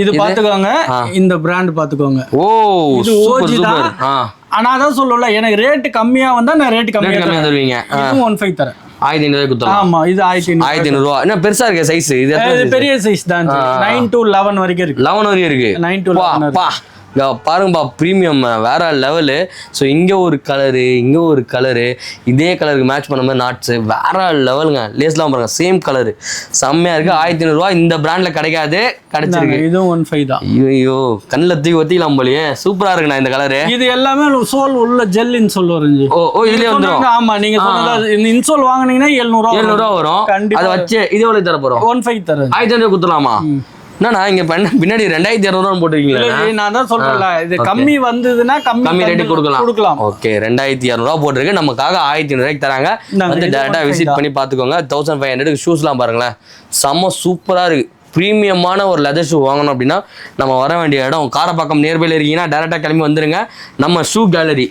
இது பாத்துக்கோங்க, இந்த பிராண்ட் பாத்துக்கோங்க. ஓ இது ஓஜி தான். ஆனா அதான் சொல்லல, எனக்கு ரேட் கம்மியா வந்தா நான் ரேட் கம்மியா தருவீங்க. இது 15 தரேன். 1500 குத்தலாம். ஆமா, இது 1500 ரூபா. என்ன பெருசா இருக்கு சைஸ்? இது பெரிய சைஸ் தான். 9 to 11 வரைக்கும் இருக்கு. 11 வரைக்கும் இருக்கு. 9 to 11. பாருங்கப்பா, ப்ரீமியம் வேற லெவலு. ஸோ இங்கே ஒரு கலரு, இங்கே ஒரு கலரு, இதே கலருக்கு மேட்ச் பண்ண மாதிரி நாட்ஸு வேற லெவலுங்க. லேஸ்லாம் பாருங்க, சேம் கலரு, செம்மையா இருக்கு. 1500 ரூபா. இந்த பிராண்ட்ல கிடைக்காது, கிடைச்சிருக்கு. இதுவும் 15 தான். ஐயோ, கண்ணில் தூக்கி ஒத்திக்கலாம் போலியே. சூப்பரா இருக்குண்ணா இந்த கலரு. இது எல்லாமே சோல் உள்ள ஜெல் இன்சோல் வரும். ஓ இதுலயே வந்துடும். ஆமா, நீங்க சொன்னது இந்த இன்சோல் வாங்குனீங்கன்னா 700 வரும். அதை வச்சு இது எவ்வளவு தர போறோம்? 15 தரேன். 1500 குத்துலாமா? என்னண்ணா இங்க பின்னாடி 2200 போட்டுருக்கீங்களா? நான் தான் சொல்றேன்ல, இது கம்மி வந்ததுன்னா கம்மி ரேட் கொடுக்கலாம். ஓகே, 2200 போட்டுருக்கு. நமக்காக 1500 தராங்க. வந்து டேரக்டா விசிட் பண்ணி பாத்துக்கோங்க. 1500 ஷூஸ்லாம் பாருங்களேன், செம்ம சூப்பரா இருக்கு. ப்ரீமியமான ஒரு லெதர் ஷூ வாங்கணும் அப்படின்னா நம்ம வர வேண்டிய இடம் காரப்பாக்கம் நியர்பைல இருக்கீங்கன்னா டேரக்டா கிளம்பி வந்துருங்க. நம்ம ஷூ கேலரி.